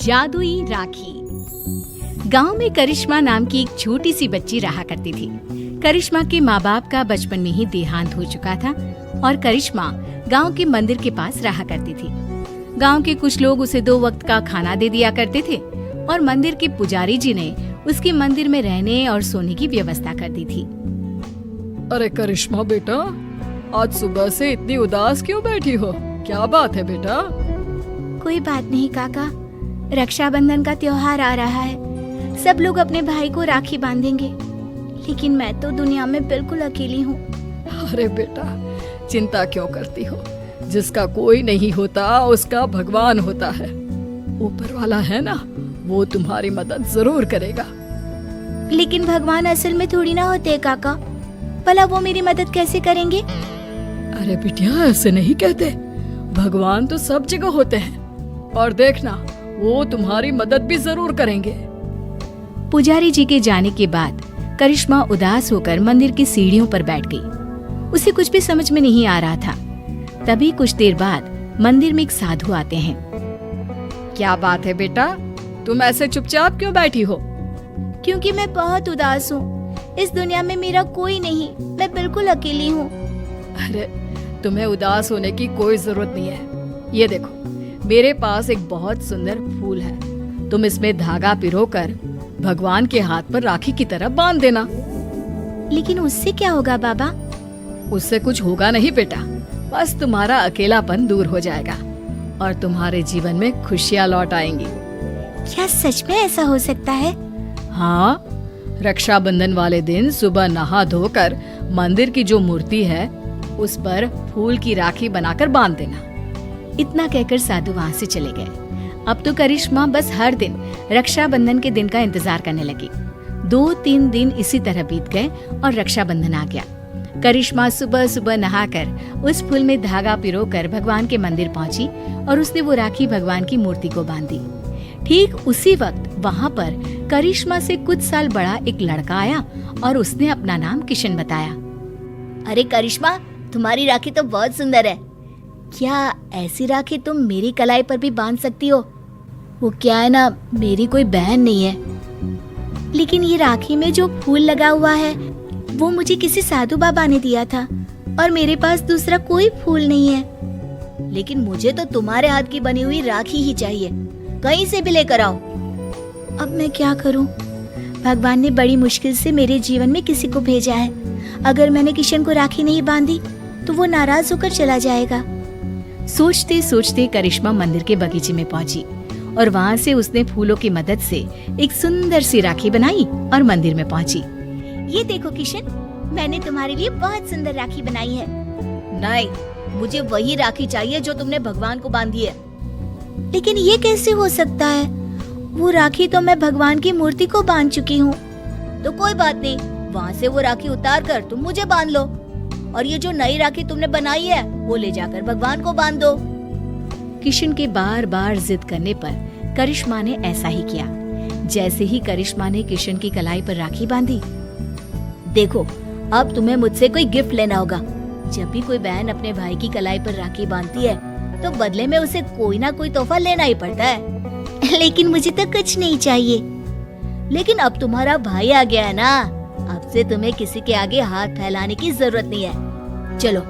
जादुई राखी। गांव में करिश्मा नाम की एक छोटी सी बच्ची रहा करती थी। करिश्मा के माँ बाप का बचपन में ही देहांत हो चुका था और करिश्मा गांव के मंदिर के पास रहा करती थी। गांव के कुछ लोग उसे 2 वक्त का खाना दे दिया करते थे और मंदिर के पुजारी जी ने उसके मंदिर में रहने और सोने की व्यवस्था कर दी थी। अरे करिश्मा बेटा, आज सुबह से इतनी उदास क्यों बैठी हो? क्या बात है बेटा? कोई बात नहीं काका, रक्षाबंधन का त्योहार आ रहा है। सब लोग अपने भाई को राखी बांधेंगे, लेकिन मैं तो दुनिया में बिल्कुल अकेली हूँ। अरे बेटा, चिंता क्यों करती हो? जिसका कोई नहीं होता उसका भगवान होता है। ऊपर वाला है ना, वो तुम्हारी मदद जरूर करेगा। लेकिन भगवान असल में थोड़ी ना होते हैं काका, भला वो मेरी मदद कैसे करेंगे? अरे बिटिया, ऐसे नहीं कहते। भगवान तो सब जगह होते हैं और देखना, वो तुम्हारी मदद भी जरूर करेंगे। पुजारी जी के जाने के बाद करिश्मा उदास होकर मंदिर की सीढ़ियों पर बैठ गई। उसे कुछ भी समझ में नहीं आ रहा था। तभी कुछ देर बाद मंदिर में एक साधु आते हैं। क्या बात है बेटा, तुम ऐसे चुपचाप क्यों बैठी हो? क्योंकि मैं बहुत उदास हूँ। इस दुनिया में मेरा कोई नहीं, मैं बिल्कुल अकेली हूँ। अरे तुम्हें उदास होने की कोई जरूरत नहीं है। ये देखो, मेरे पास एक बहुत सुंदर फूल है। तुम इसमें धागा पिरोकर भगवान के हाथ पर राखी की तरह बांध देना। लेकिन उससे क्या होगा बाबा? उससे कुछ होगा नहीं बेटा, बस तुम्हारा अकेलापन दूर हो जाएगा और तुम्हारे जीवन में खुशियाँ लौट आएंगी। क्या सच में ऐसा हो सकता है? हाँ, रक्षाबंधन वाले दिन सुबह नहा धोकर मंदिर की जो मूर्ति है उस पर फूल की राखी बनाकर बांध देना। इतना कहकर साधु वहाँ से चले गए। अब तो करिश्मा बस हर दिन रक्षाबंधन के दिन का इंतजार करने लगी। 2-3 दिन इसी तरह बीत गए और रक्षाबंधन आ गया। करिश्मा सुबह सुबह नहाकर उस फूल में धागा पिरोकर भगवान के मंदिर पहुंची और उसने वो राखी भगवान की मूर्ति को बांधी। ठीक उसी वक्त वहाँ पर करिश्मा से कुछ साल बड़ा एक लड़का आया और उसने अपना नाम किशन बताया। अरे करिश्मा, तुम्हारी राखी तो बहुत सुंदर है। क्या ऐसी राखी तुम मेरी कलाई पर भी बांध सकती हो? वो क्या है ना, मेरी कोई बहन नहीं है। लेकिन ये राखी में जो फूल लगा हुआ है वो मुझे किसी साधु बाबा ने दिया था और मेरे पास दूसरा कोई फूल नहीं है। लेकिन मुझे तो तुम्हारे हाथ की बनी हुई राखी ही चाहिए, कहीं से भी लेकर आओ। अब मैं क्या करूं? भगवान ने बड़ी मुश्किल से मेरे जीवन में किसी को भेजा है। अगर मैंने किशन को राखी नहीं बांधी तो वो नाराज होकर चला जाएगा। सोचते सोचते करिश्मा मंदिर के बगीचे में पहुंची और वहाँ से उसने फूलों की मदद से एक सुंदर सी राखी बनाई और मंदिर में पहुंची। ये देखो किशन, मैंने तुम्हारे लिए बहुत सुंदर राखी बनाई है। नहीं, मुझे वही राखी चाहिए जो तुमने भगवान को बांधी है। लेकिन ये कैसे हो सकता है? वो राखी तो मैं भगवान की मूर्ति को बांध चुकी हूँ। तो कोई बात नहीं, वहाँ से वो राखी उतार कर तुम मुझे बांध लो और ये जो नई राखी तुमने बनाई है वो ले जाकर भगवान को बांध दो। किशन के बार बार जिद करने पर करिश्मा ने ऐसा ही किया। जैसे ही करिश्मा ने किशन की कलाई पर राखी बांधी, देखो अब तुम्हें मुझसे कोई गिफ्ट लेना होगा। जब भी कोई बहन अपने भाई की कलाई पर राखी बांधती है तो बदले में उसे कोई ना कोई तोहफा लेना ही पड़ता है। लेकिन मुझे तो कुछ नहीं चाहिए। लेकिन अब तुम्हारा भाई आ गया है ना, अब से तुम्हें किसी के आगे हाथ फैलाने की जरूरत नहीं है। चलो,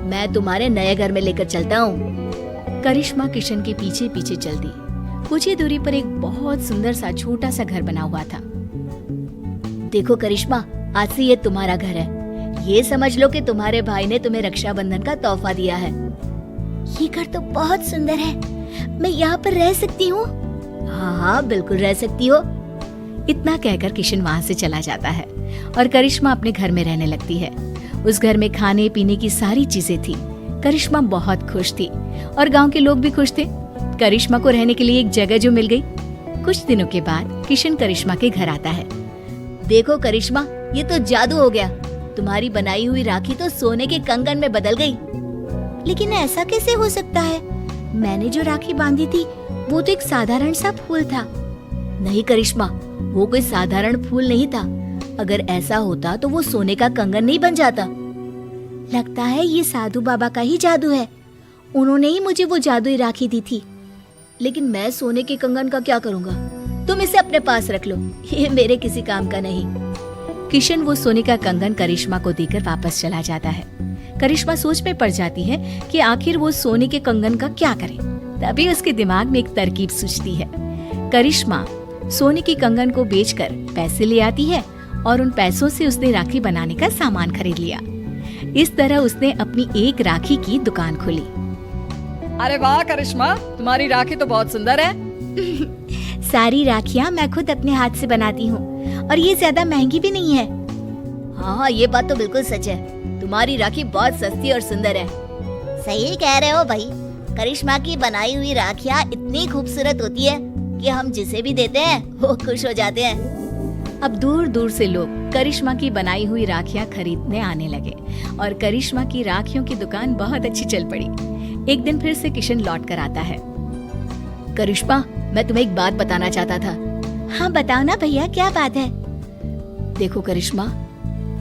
मैं तुम्हारे नए घर में लेकर चलता हूँ। करिश्मा किशन के पीछे पीछे चल दी। कुछ ही दूरी पर एक बहुत सुंदर सा छोटा सा घर बना हुआ था। देखो करिश्मा, आज से ये तुम्हारा घर है। ये समझ लो कि तुम्हारे भाई ने तुम्हें रक्षाबंधन का तोहफा दिया है। ये घर तो बहुत सुंदर है, मैं यहाँ पर रह सकती हूँ? हाँ हाँ, बिल्कुल रह सकती हो। इतना कहकर किशन वहाँ से चला जाता है और करिश्मा अपने घर में रहने लगती है। उस घर में खाने पीने की सारी चीजें थी। करिश्मा बहुत खुश थी और गांव के लोग भी खुश थे। करिश्मा को रहने के लिए एक जगह जो मिल गई। कुछ दिनों के बाद किशन करिश्मा के घर आता है। देखो करिश्मा, ये तो जादू हो गया। तुम्हारी बनाई हुई राखी तो सोने के कंगन में बदल गई। लेकिन ऐसा कैसे हो सकता है? मैंने जो राखी बांधी थी वो तो एक साधारण सा फूल था। नहीं करिश्मा, वो कोई साधारण फूल नहीं था। अगर ऐसा होता तो वो सोने का कंगन नहीं बन जाता। लगता है ये साधु बाबा का ही जादू है। उन्होंने ही मुझे वो जादुई राखी दी थी। लेकिन मैं सोने के कंगन का क्या करूंगा? तुम इसे अपने पास रख लो, ये मेरे किसी काम का नहीं। किशन वो सोने का कंगन करिश्मा को देकर वापस चला जाता है। करिश्मा सोच में पड़ जाती है कि आखिर वो सोने के कंगन का क्या करे। तभी उसके दिमाग में एक तरकीब सूझती है। करिश्मा सोने की कंगन को बेचकर पैसे ले आती है और उन पैसों से उसने राखी बनाने का सामान खरीद लिया। इस तरह उसने अपनी एक राखी की दुकान खोली। अरे वाह करिश्मा, तुम्हारी राखी तो बहुत सुंदर है। सारी राखियां मैं खुद अपने हाथ से बनाती हूँ और ये ज्यादा महंगी भी नहीं है। हाँ, ये बात तो बिल्कुल सच है। तुम्हारी राखी बहुत सस्ती और सुंदर है। सही कह रहे हो भाई। करिश्मा की बनाई हुई राखियाँ इतनी खूबसूरत होती है कि हम जिसे भी देते हैं वो खुश हो जाते हैं। अब दूर दूर से लोग करिश्मा की बनाई हुई राखियां खरीदने आने लगे और करिश्मा की राखियों की दुकान बहुत अच्छी चल पड़ी। एक दिन फिर से किशन लौट कर आता है। करिश्मा, मैं तुम्हें एक बात बताना चाहता था। हाँ बताओ ना भैया, क्या बात है? देखो करिश्मा,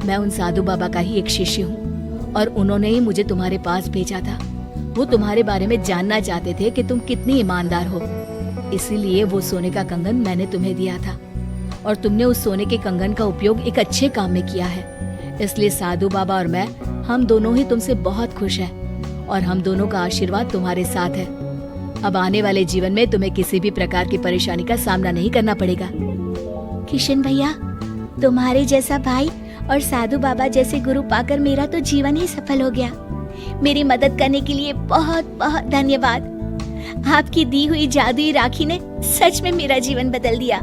मैं उन साधु बाबा का ही एक शिष्य हूँ और उन्होंने ही मुझे तुम्हारे पास भेजा था। वो तुम्हारे बारे में जानना चाहते थे कि तुम कितनी ईमानदार हो, इसीलिए वो सोने का कंगन मैंने तुम्हें दिया था और तुमने उस सोने के कंगन का उपयोग एक अच्छे काम में किया है। इसलिए साधु बाबा और मैं, हम दोनों ही तुमसे बहुत खुश हैं और हम दोनों का आशीर्वाद तुम्हारे साथ है। अब आने वाले जीवन में तुम्हें किसी भी प्रकार की परेशानी का सामना नहीं करना पड़ेगा। किशन भैया, तुम्हारे जैसा भाई और साधु बाबा जैसे गुरु पाकर मेरा तो जीवन ही सफल हो गया। मेरी मदद करने के लिए बहुत बहुत धन्यवाद। आपकी दी हुई जादुई राखी ने सच में मेरा जीवन बदल दिया।